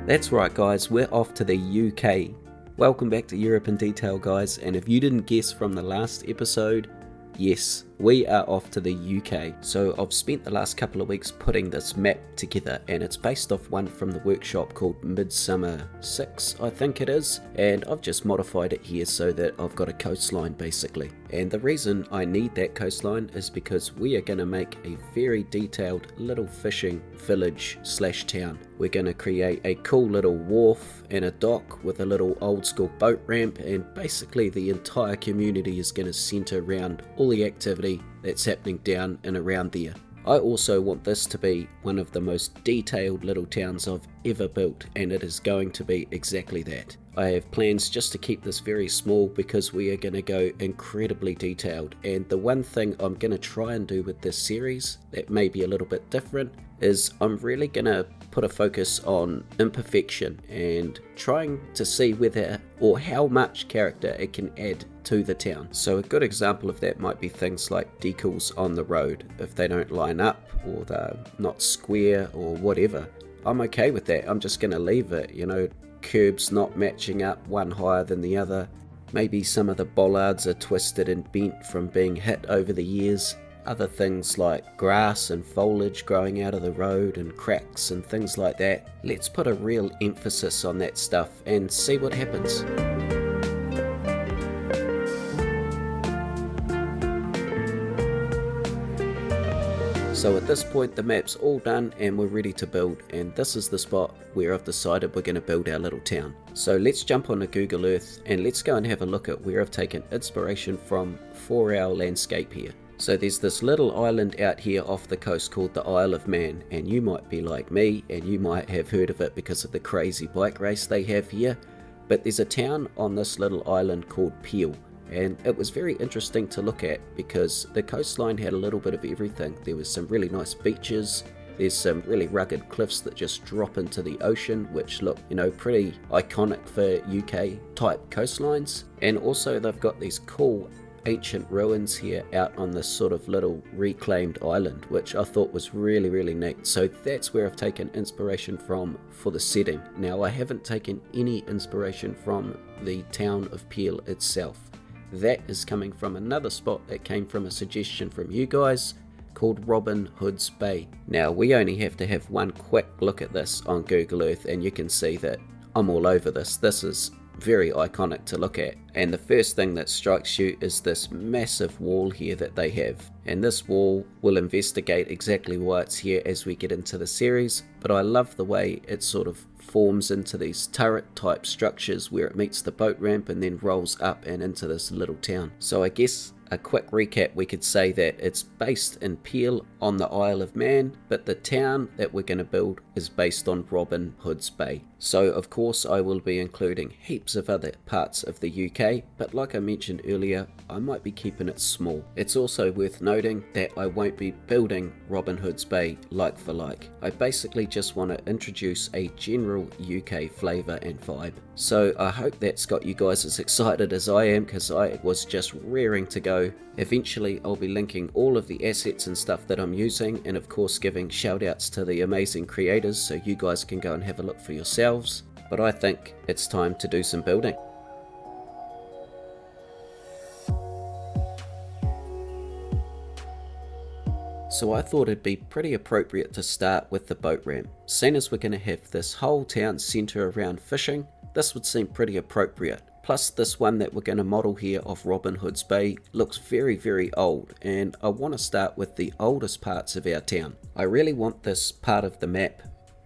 That's right guys, we're off to the UK. Welcome back to Europe in Detail guys, and if you didn't guess from the last episode, yes, we are off to the UK. So I've spent the last couple of weeks putting this map together, and it's based off one from the workshop called Midsummer 6, I think it is, and I've just modified it here so that I've got a coastline basically. And the reason I need that coastline is because we are going to make a very detailed little fishing village slash town. We're going to create a cool little wharf and a dock with a little old school boat ramp, and basically the entire community is going to centre around all the activity that's happening down and around there. I also want this to be one of the most detailed little towns I've ever built, and it is going to be exactly that. I have plans just to keep this very small because we are going to go incredibly detailed, and the one thing I'm going to try and do with this series that may be a little bit different is I'm really going to put a focus on imperfection and trying to see whether or how much character it can add to the town. So a good example of that might be things like decals on the road. If they don't line up or they're not square or whatever, I'm okay with that. I'm just going to leave it, you know, curbs not matching up, one higher than the other. Maybe some of the bollards are twisted and bent from being hit over the years. Other things like grass and foliage growing out of the road and cracks and things like that. Let's put a real emphasis on that stuff and see what happens. So at this point the map's all done and we're ready to build, and this is the spot where I've decided we're going to build our little town. So let's jump onto Google Earth and let's go and have a look at where I've taken inspiration from for our landscape here. So there's this little island out here off the coast called the Isle of Man, and you might be like me and you might have heard of it because of the crazy bike race they have here, but there's a town on this little island called Peel. And it was very interesting to look at because the coastline had a little bit of everything. There was some really nice beaches, there's some really rugged cliffs that just drop into the ocean, which look, you know, pretty iconic for UK type coastlines. And also they've got these cool ancient ruins here out on this sort of little reclaimed island, which I thought was really neat. So that's where I've taken inspiration from for the setting. Now I haven't taken any inspiration from the town of Peel itself. That is coming from another spot that came from a suggestion from you guys called Robin Hood's Bay. Now we only have to have one quick look at this on Google Earth and you can see that I'm all over this. This is very iconic to look at, and the first thing that strikes you is this massive wall here that they have, and this wall will investigate exactly why it's here as we get into the series, but I love the way it sort of forms into these turret type structures where it meets the boat ramp and then rolls up and into this little town. So I guess a quick recap, we could say that it's based in Peel on the Isle of Man, but the town that we're going to build is based on Robin Hood's Bay. So of course I will be including heaps of other parts of the UK, but like I mentioned earlier, I might be keeping it small. It's also worth noting that I won't be building Robin Hood's Bay like for like. I basically just want to introduce a general UK flavour and vibe. So I hope that's got you guys as excited as I am, because I was just raring to go. Eventually I'll be linking all of the assets and stuff that I'm using, and of course giving shout outs to the amazing creators so you guys can go and have a look for yourselves. But I think it's time to do some building. So I thought it'd be pretty appropriate to start with the boat ramp. Seeing as we're going to have this whole town centre around fishing, this would seem pretty appropriate. Plus this one that we're going to model here of Robin Hood's Bay looks very old, and I want to start with the oldest parts of our town. I really want this part of the map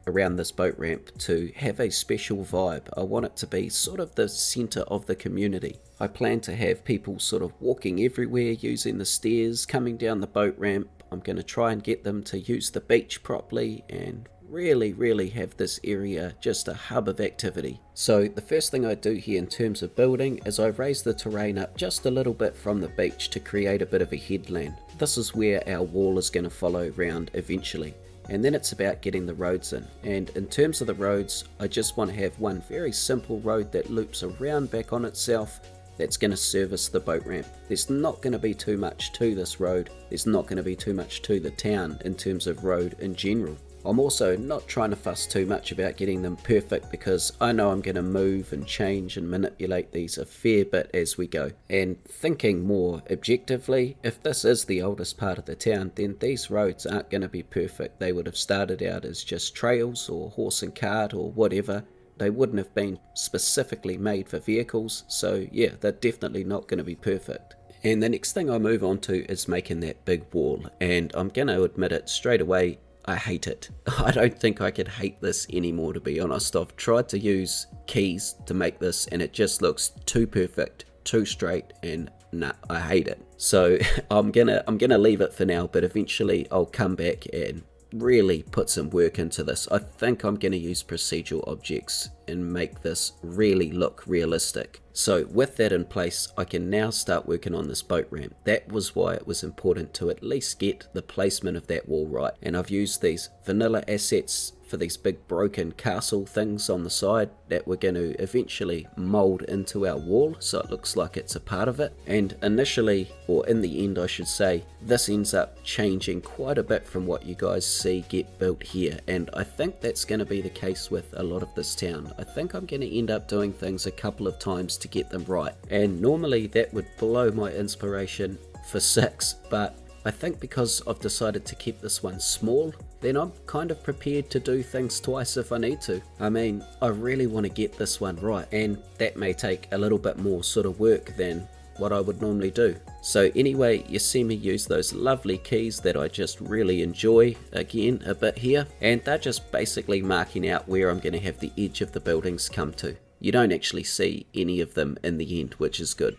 around this boat ramp to have a special vibe. I want it to be sort of the centre of the community. I plan to have people sort of walking everywhere using the stairs, coming down the boat ramp. I'm going to try and get them to use the beach properly and really have this area just a hub of activity. So the first thing I do here in terms of building is I raise the terrain up just a little bit from the beach to create a bit of a headland. This is where our wall is going to follow around eventually. And then it's about getting the roads in. And in terms of the roads, I just want to have one very simple road that loops around back on itself that's going to service the boat ramp. There's not going to be too much to this road. There's not going to be too much to the town in terms of road in general. I'm also not trying to fuss too much about getting them perfect because I know I'm going to move and change and manipulate these a fair bit as we go. And thinking more objectively, if this is the oldest part of the town, then these roads aren't going to be perfect. They would have started out as just trails or horse and cart or whatever. They wouldn't have been specifically made for vehicles, so yeah, they're definitely not going to be perfect. And the next thing I move on to is making that big wall, and I'm going to admit it straight away, I hate it. I don't think I could hate this anymore, to be honest. I've tried to use keys to make this and it just looks too perfect, too straight, and nah, I hate it. So I'm gonna leave it for now, but eventually I'll come back and really put some work into this. I think I'm going to use procedural objects and make this really look realistic. So with that in place, I can now start working on this boat ramp. That was why it was important to at least get the placement of that wall right. And I've used these vanilla assets for these big broken castle things on the side that we're going to eventually mold into our wall so it looks like it's a part of it. And initially, or in the end I should say, this ends up changing quite a bit from what you guys see get built here, and I think that's going to be the case with a lot of this town. I think I'm going to end up doing things a couple of times to get them right, and normally that would blow my inspiration for 6, but I think because I've decided to keep this one small, then I'm kind of prepared to do things twice if I need to. I mean, I really want to get this one right, and that may take a little bit more sort of work than what I would normally do. So anyway, you see me use those lovely keys that I just really enjoy again a bit here, and they're just basically marking out where I'm going to have the edge of the buildings come to. You don't actually see any of them in the end, which is good.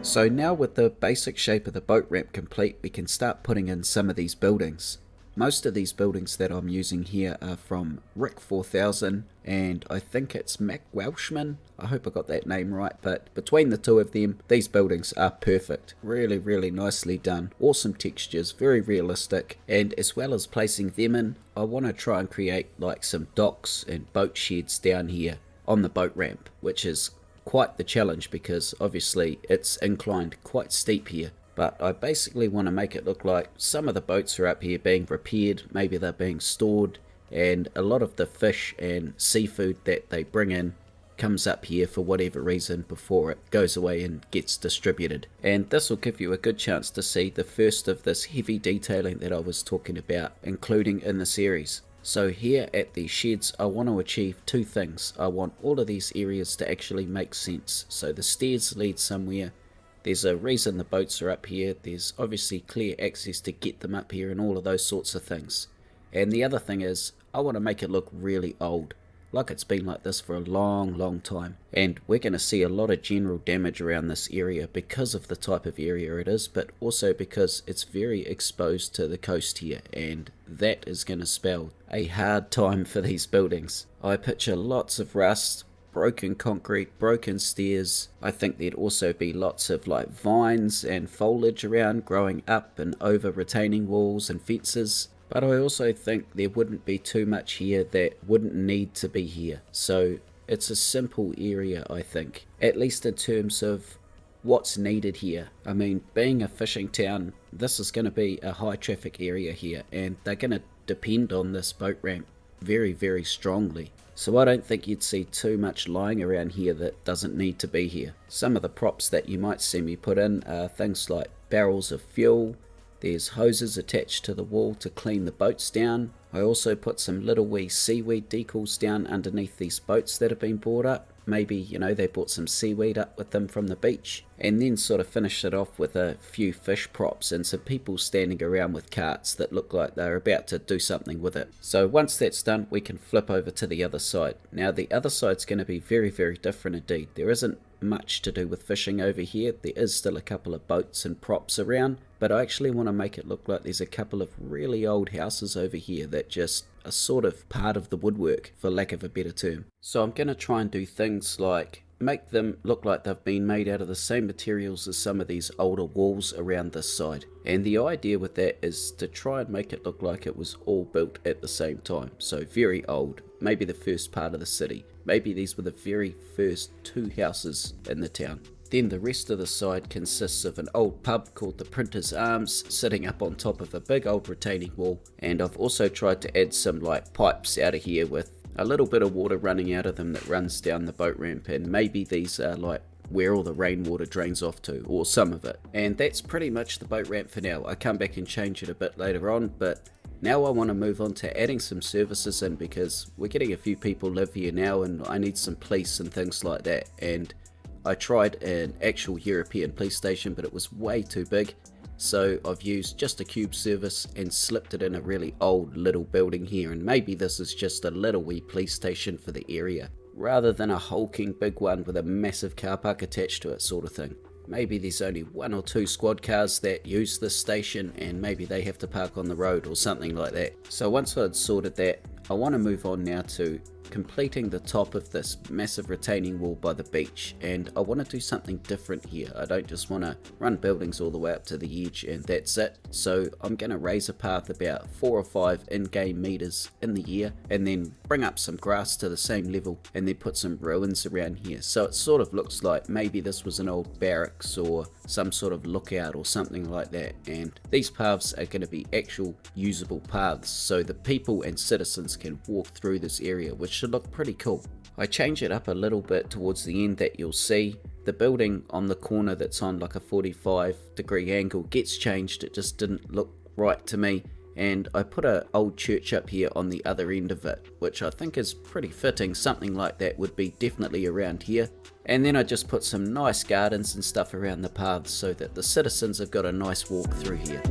So now with the basic shape of the boat ramp complete, we can start putting in some of these buildings. Most of these buildings that I'm using here are from Rick 4000, and I think it's Mac Welshman. I hope I got that name right, but between the two of them, these buildings are perfect. Really, really nicely done. Awesome textures, very realistic, and as well as placing them in, I want to try and create like some docks and boat sheds down here on the boat ramp, which is quite the challenge because obviously it's inclined quite steep here. But I basically want to make it look like some of the boats are up here being repaired, maybe they're being stored, and a lot of the fish and seafood that they bring in comes up here for whatever reason before it goes away and gets distributed. And this will give you a good chance to see the first of this heavy detailing that I was talking about, including in the series. So here at the sheds, I want to achieve two things. I want all of these areas to actually make sense. So the stairs lead somewhere. There's a reason the boats are up here. There's obviously clear access to get them up here and all of those sorts of things. And the other thing is, I want to make it look really old. Like it's been like this for a long, long time. And we're going to see a lot of general damage around this area because of the type of area it is, but also because it's very exposed to the coast here, and that is going to spell a hard time for these buildings. I picture lots of rust, broken concrete, broken stairs. I think there'd also be lots of like vines and foliage around growing up and over retaining walls and fences. But I also think there wouldn't be too much here that wouldn't need to be here. So it's a simple area, I think, at least in terms of what's needed here. I mean, being a fishing town, this is going to be a high traffic area here, and they're going to depend on this boat ramp very, very strongly. So I don't think you'd see too much lying around here that doesn't need to be here. Some of the props that you might see me put in are things like barrels of fuel. There's hoses attached to the wall to clean the boats down. I also put some little wee seaweed decals down underneath these boats that have been brought up. Maybe, you know, they brought some seaweed up with them from the beach. And then sort of finished it off with a few fish props and some people standing around with carts that look like they're about to do something with it. So once that's done, we can flip over to the other side. Now the other side's going to be very, very different indeed. There isn't much to do with fishing over here. There is still a couple of boats and props around, but I actually want to make it look like there's a couple of really old houses over here that just are sort of part of the woodwork, for lack of a better term. So I'm going to try and do things like make them look like they've been made out of the same materials as some of these older walls around this side. And the idea with that is to try and make it look like it was all built at the same time. So very old, maybe the first part of the city. Maybe these were the very first 2 houses in the town. Then the rest of the side consists of an old pub called the Printer's Arms sitting up on top of a big old retaining wall. And I've also tried to add some like pipes out of here with a little bit of water running out of them that runs down the boat ramp, and maybe these are like where all the rainwater drains off to, or some of it. And that's pretty much the boat ramp for now. I come back and change it a bit later on, but now I want to move on to adding some services in, because we're getting a few people live here now and I need some police and things like that. And I tried an actual European police station, but it was way too big. So I've used just a cube service and slipped it in a really old little building here, and maybe this is just a little wee police station for the area, rather than a hulking big one with a massive car park attached to it sort of thing. Maybe there's only 1 or 2 squad cars that use this station and maybe they have to park on the road or something like that. So once I'd sorted that, I want to move on now to completing the top of this massive retaining wall by the beach, and I want to do something different here. I don't just want to run buildings all the way up to the edge and that's it. So I'm going to raise a path about 4 or 5 in-game meters in the air, and then bring up some grass to the same level, and then put some ruins around here. So it sort of looks like maybe this was an old barracks or some sort of lookout or something like that. And these paths are going to be actual usable paths, so the people and citizens can walk through this area, which should look pretty cool. I change it up a little bit towards the end that you'll see. The building on the corner that's on like a 45-degree angle gets changed. It just didn't look right to me. And I put an old church up here on the other end of it, which I think is pretty fitting. Something like that would be definitely around here. And then I just put some nice gardens and stuff around the paths so that the citizens have got a nice walk through here.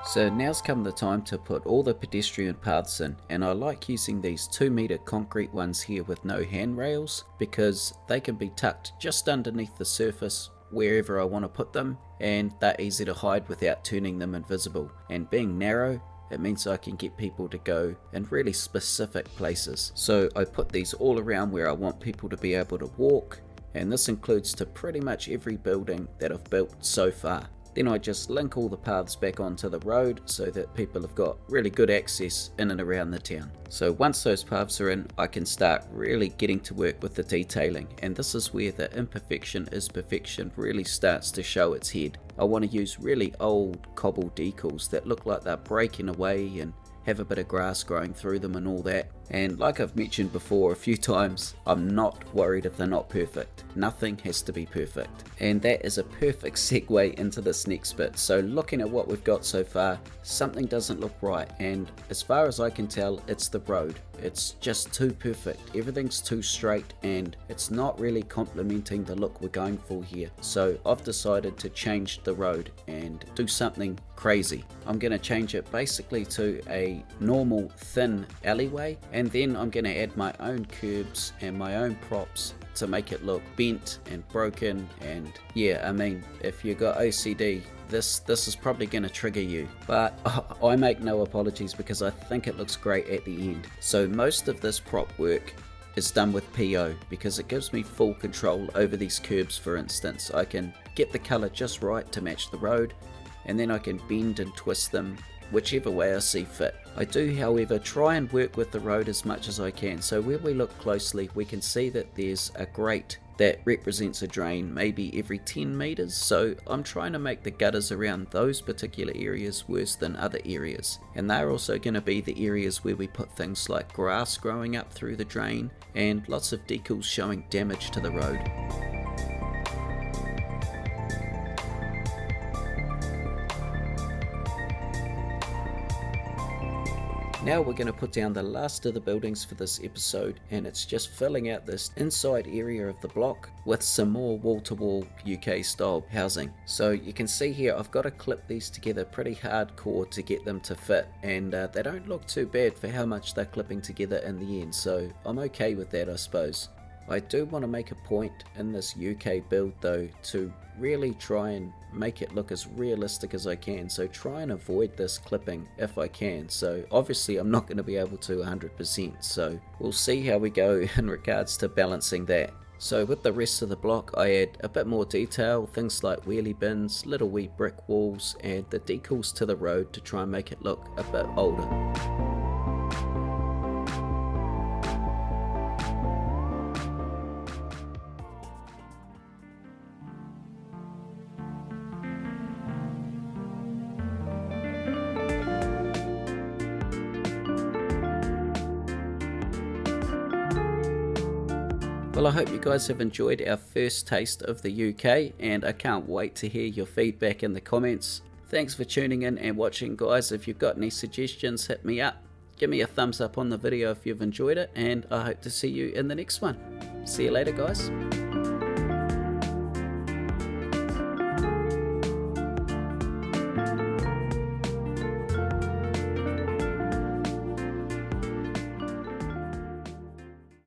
So now's come the time to put all the pedestrian paths in, and I like using these 2-meter concrete ones here with no handrails, because they can be tucked just underneath the surface wherever I want to put them, and they're easy to hide without turning them invisible. And being narrow, it means I can get people to go in really specific places. So I put these all around where I want people to be able to walk, and this includes to pretty much every building that I've built so far. Then I just link all the paths back onto the road so that people have got really good access in and around the town. So once those paths are in, I can start really getting to work with the detailing, and this is where the imperfection is perfection really starts to show its head. I want to use really old cobble decals that look like they're breaking away and have a bit of grass growing through them and all that. And like I've mentioned before a few times, I'm not worried if they're not perfect. Nothing has to be perfect. And that is a perfect segue into this next bit. So looking at what we've got so far, something doesn't look right, and as far as I can tell, it's the road. It's just too perfect. Everything's too straight and it's not really complementing the look we're going for here. So I've decided to change the road and do something crazy. I'm going to change it basically to a normal thin alleyway, and then I'm going to add my own curbs and my own props to make it look bent and broken. And yeah, I mean, if you got OCD, this is probably going to trigger you, but I make no apologies because I think it looks great at the end. So most of this prop work is done with PO because it gives me full control over these curbs. For instance, I can get the color just right to match the road, and then I can bend and twist them whichever way I see fit. I do, however, try and work with the road as much as I can. So where we look closely, we can see that there's a grate that represents a drain maybe every 10 meters. So I'm trying to make the gutters around those particular areas worse than other areas. And they're also going to be the areas where we put things like grass growing up through the drain and lots of decals showing damage to the road. Now we're going to put down the last of the buildings for this episode, and it's just filling out this inside area of the block with some more wall-to-wall UK style housing. So you can see here I've got to clip these together pretty hardcore to get them to fit, and they don't look too bad for how much they're clipping together in the end, so I'm okay with that, I suppose. I do want to make a point in this UK build though to really try and make it look as realistic as I can, so try and avoid this clipping if I can. So obviously I'm not going to be able to 100%, so we'll see how we go in regards to balancing that. So with the rest of the block I add a bit more detail, things like wheelie bins, little wee brick walls, and the decals to the road to try and make it look a bit older. Well, I hope you guys have enjoyed our first taste of the UK, and I can't wait to hear your feedback in the comments. Thanks for tuning in and watching, guys. If you've got any suggestions, hit me up. Give me a thumbs up on the video if you've enjoyed it, and I hope to see you in the next one. See you later, guys.